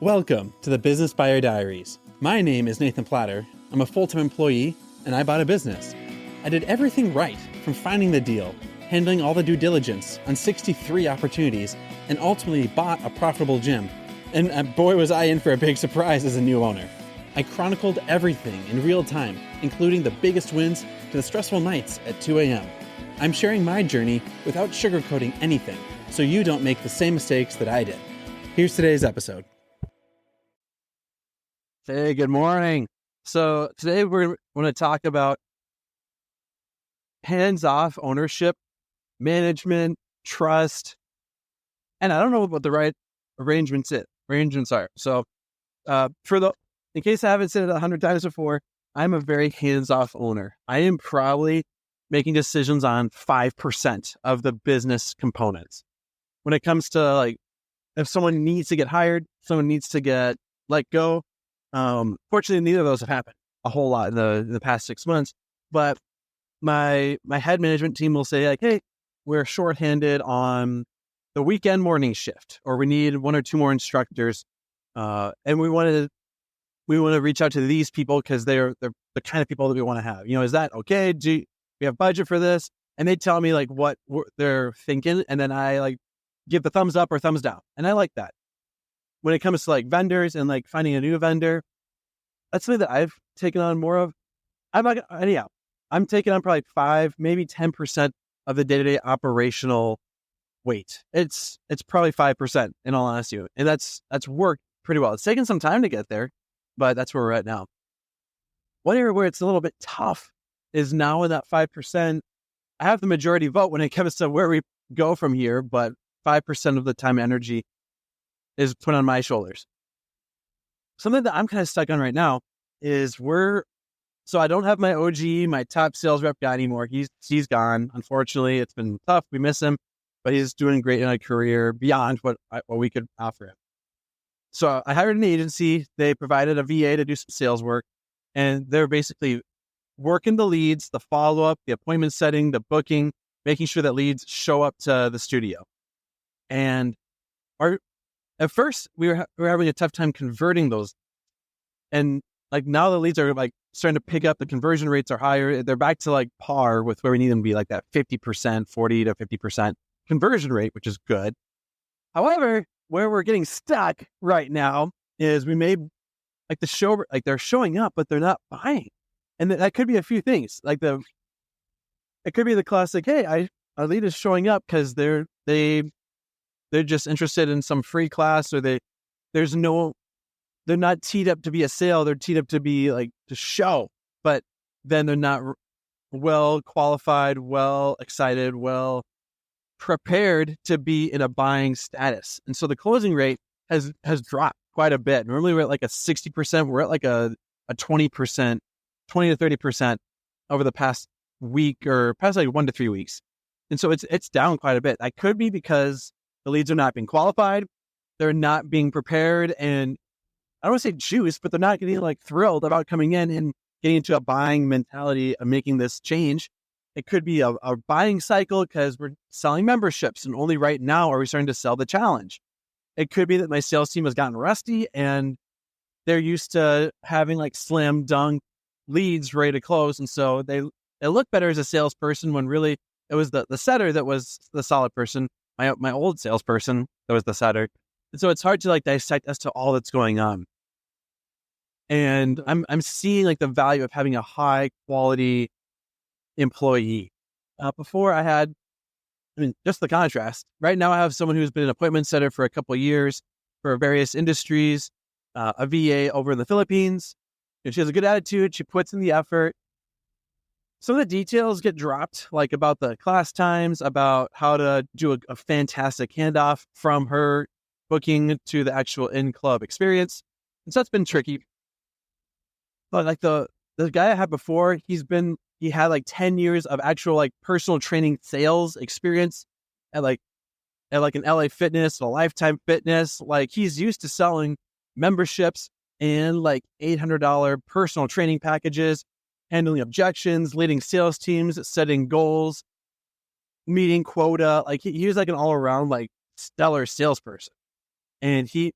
Welcome to the Business Buyer Diaries. My name is Nathan Platter. I'm a full-time employee, and I bought a business. I did everything right, from finding the deal, handling all the due diligence on 63 opportunities, and ultimately bought a profitable gym. And boy, was I in for a big surprise as a new owner. I chronicled everything in real time, including the biggest wins to the stressful nights at 2 a.m. I'm sharing my journey without sugarcoating anything, so you don't make the same mistakes that I did. Here's today's episode. Hey, good morning. So today we're going to talk about hands-off ownership, management, trust, and I don't know what the right arrangements are. So in case I haven't said it 100 times before, I'm a very hands-off owner. I am probably making decisions on 5% of the business components. When it comes to like, if someone needs to get hired, someone needs to get let go. Fortunately, neither of those have happened a whole lot in the past 6 months. But my head management team will say like, "Hey, we're shorthanded on the weekend morning shift, or we need one or two more instructors, and we want to reach out to these people because they're the kind of people that we want to have. Is that okay? Do we have budget for this?" And they tell me like what they're thinking, and then I like give the thumbs up or thumbs down, and I like that. When it comes to like vendors and like finding a new vendor, that's something that I've taken on more of. I'm taking on probably 5, maybe 10% of the day-to-day operational weight. It's probably 5% in all honesty. And that's worked pretty well. It's taken some time to get there, but that's where we're at now. One area where it's a little bit tough is now in that 5%. I have the majority vote when it comes to where we go from here, but 5% of the time and energy is put on my shoulders. Something that I'm kind of stuck on right now is so I don't have my OG, my top sales rep guy anymore. He's gone. Unfortunately, it's been tough. We miss him, but he's doing great in a career beyond what we could offer him. So I hired an agency. They provided a VA to do some sales work, and they're basically working the leads, the follow-up, the appointment setting, the booking, making sure that leads show up to the studio. And at first, we were having a tough time converting those. And like now the leads are like starting to pick up. The conversion rates are higher. They're back to like par with where we need them to be, like that 50%, 40 to 50% conversion rate, which is good. However, where we're getting stuck right now is we made like they're showing up, but they're not buying. And that could be a few things. Like it could be the classic, hey, our lead is showing up because they're just interested in some free class, or they're not teed up to be a sale. They're teed up to be like to show, but then they're not well qualified, well excited, well prepared to be in a buying status. And so the closing rate has dropped quite a bit. Normally we're at like a 60%. We're at like a 20%, 20 to 30% over the past week or past like 1 to 3 weeks. And so it's down quite a bit. That could be because the leads are not being qualified. They're not being prepared. And I don't want to say juice, but they're not getting like thrilled about coming in and getting into a buying mentality of making this change. It could be a buying cycle because we're selling memberships and only right now are we starting to sell the challenge. It could be that my sales team has gotten rusty and they're used to having like slam dunk leads ready to close. And so they look better as a salesperson when really it was the setter that was the solid person. My old salesperson that was the setter. And so it's hard to like dissect as to all that's going on. And I'm seeing like the value of having a high quality employee. Before just the contrast. Right now I have someone who's been an appointment setter for a couple of years for various industries, a VA over in the Philippines. And she has a good attitude. She puts in the effort. Some of the details get dropped, like about the class times, about how to do a fantastic handoff from her booking to the actual in-club experience. And so that's been tricky. But like the guy I had before, he had like 10 years of actual like personal training sales experience at like an LA Fitness, a Lifetime Fitness. Like he's used to selling memberships and like $800 personal training packages, handling objections, leading sales teams, setting goals, meeting quota. Like he was like an all around like stellar salesperson. And he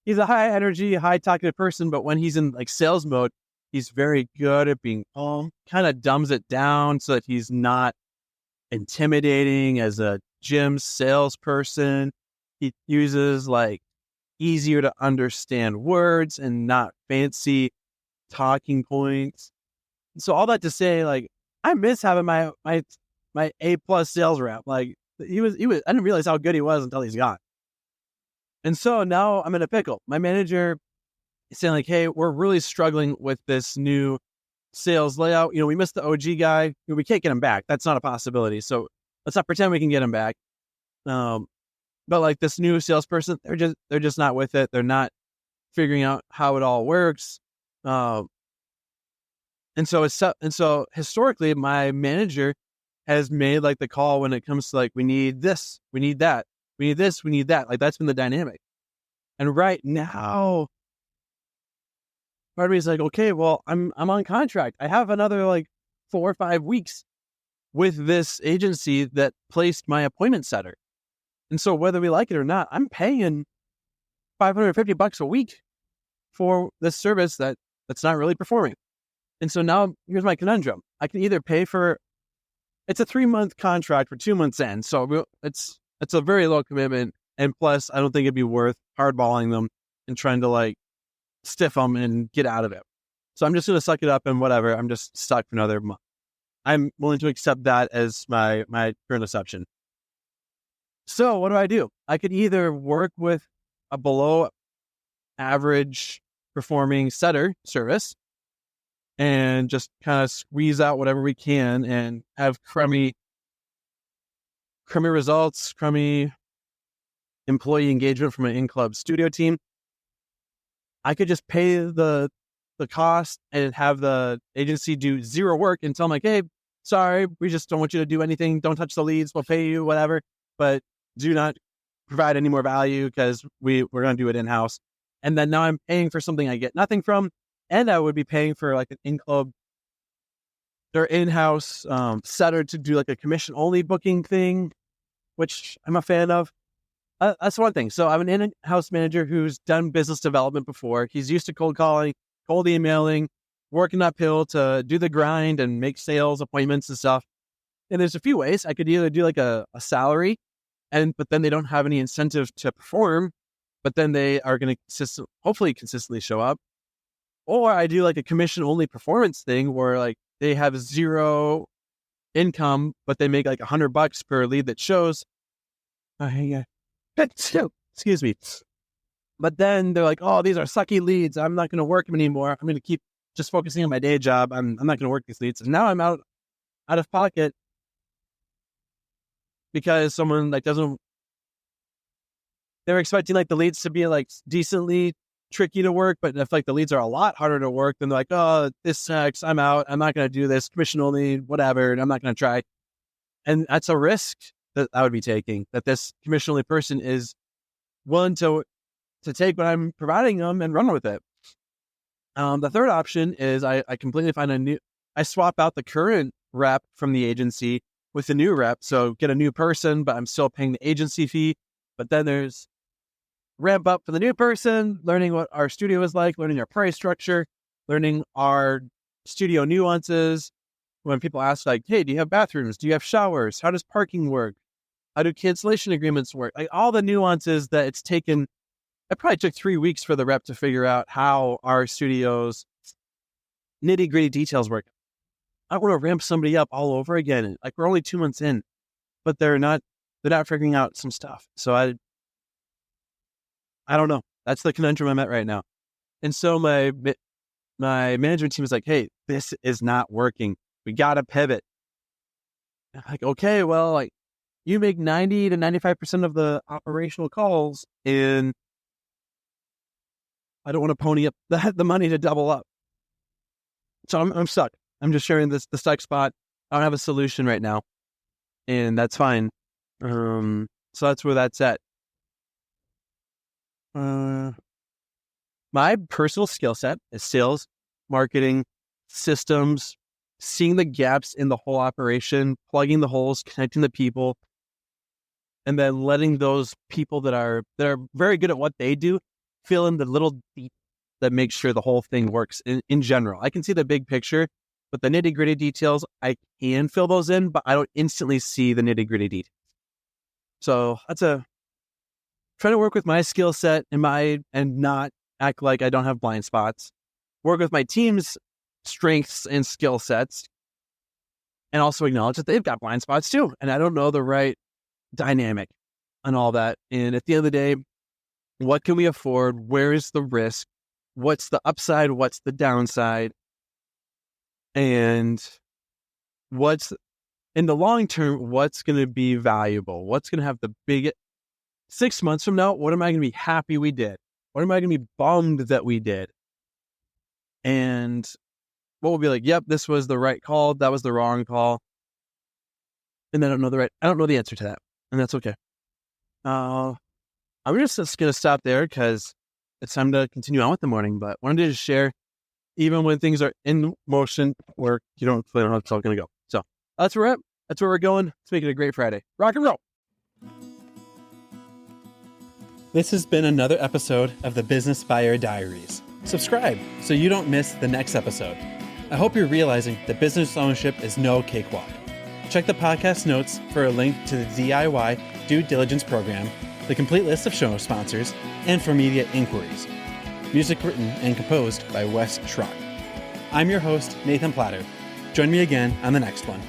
he's a high energy, high talkative person, but when he's in like sales mode, he's very good at being calm, kind of dumbs it down so that he's not intimidating as a gym salesperson. He uses like easier to understand words and not fancy talking points. So all that to say, like, I miss having my A+ sales rep. Like he was, I didn't realize how good he was until he's gone. And so now I'm in a pickle. My manager is saying like, hey, we're really struggling with this new sales layout. We missed the OG guy. We can't get him back. That's not a possibility. So let's not pretend we can get him back. But like this new salesperson, they're just not with it. They're not figuring out how it all works. And so historically, my manager has made like the call when it comes to like, we need this, we need that, we need this, we need that. Like that's been the dynamic. And right now, part of me is like, okay, well, I'm on contract. I have another like 4 or 5 weeks with this agency that placed my appointment setter. And so whether we like it or not, I'm paying $550 a week for this service that's not really performing. And so now here's my conundrum. I can either pay for, it's a 3-month contract for 2 months in. So it's a very low commitment. And plus, I don't think it'd be worth hardballing them and trying to like stiff them and get out of it. So I'm just going to suck it up and whatever. I'm just stuck for another month. I'm willing to accept that as my current assumption. So what do? I could either work with a below average performing setter service and just kind of squeeze out whatever we can and have crummy results, crummy employee engagement from an in-club studio team. I could just pay the cost and have the agency do zero work and tell them like, hey, sorry, we just don't want you to do anything. Don't touch the leads. We'll pay you, whatever. But do not provide any more value because we're going to do it in-house. And then now I'm paying for something I get nothing from. And I would be paying for like an in-club or in-house setter to do like a commission-only booking thing, which I'm a fan of. That's one thing. So I'm an in-house manager who's done business development before. He's used to cold calling, cold emailing, working uphill to do the grind and make sales appointments and stuff. And there's a few ways. I could either do like a salary, but then they don't have any incentive to perform, but then they are going to hopefully consistently show up. Or I do like a commission-only performance thing where like they have zero income, but they make like $100 per lead that shows. Excuse me. But then they're like, oh, these are sucky leads. I'm not going to work them anymore. I'm going to keep just focusing on my day job. I'm not going to work these leads. And now I'm out of pocket because someone like they're expecting like the leads to be like decently tricky to work. But if like the leads are a lot harder to work, then they're like, oh, this sucks. I'm out. I'm not going to do this commission only, whatever. And I'm not going to try. And that's a risk that I would be taking, that this commission only person is willing to take what I'm providing them and run with it. The third option is I completely find I swap out the current rep from the agency with the new rep. So get a new person, but I'm still paying the agency fee. But then there's ramp up for the new person, learning what our studio is like, learning our price structure, learning our studio nuances. When people ask like, hey, do you have bathrooms? Do you have showers? How does parking work? How do cancellation agreements work? Like all the nuances that it's taken. It probably took 3 weeks for the rep to figure out how our studio's nitty gritty details work. I want to ramp somebody up all over again. Like we're only 2 months in, but they're not figuring out some stuff. So I don't know. That's the conundrum I'm at right now. And so my management team is like, hey, this is not working. We got to pivot. I'm like, okay, well, like you make 90 to 95% of the operational calls, and I don't want to pony up the money to double up. So I'm stuck. I'm just sharing the stuck spot. I don't have a solution right now, and that's fine. So that's where that's at. My personal skill set is sales, marketing, systems, seeing the gaps in the whole operation, plugging the holes, connecting the people, and then letting those people that are very good at what they do fill in the little details that make sure the whole thing works in general. I can see the big picture, but the nitty gritty details, I can fill those in, but I don't instantly see the nitty gritty details. So that's trying to work with my skill set and not act like I don't have blind spots. Work with my team's strengths and skill sets, and also acknowledge that they've got blind spots too. And I don't know the right dynamic and all that. And at the end of the day, what can we afford? Where is the risk? What's the upside? What's the downside? And what's in the long term, what's going to be valuable? What's going to have the biggest 6 months from now? What am I going to be happy we did? What am I going to be bummed that we did? And what will be like, yep, this was the right call. That was the wrong call. And I don't know the answer to that. And that's okay. I'm just going to stop there because it's time to continue on with the morning. But wanted to just share, even when things are in motion or you don't know how it's all going to go. So that's where we're at. That's where we're going. Let's make it a great Friday. Rock and roll. This has been another episode of the Business Buyer Diaries. Subscribe so you don't miss the next episode. I hope you're realizing that business ownership is no cakewalk. Check the podcast notes for a link to the DIY due diligence program, the complete list of show sponsors, and for media inquiries. Music written and composed by Wes Schrock. I'm your host, Nathan Platter. Join me again on the next one.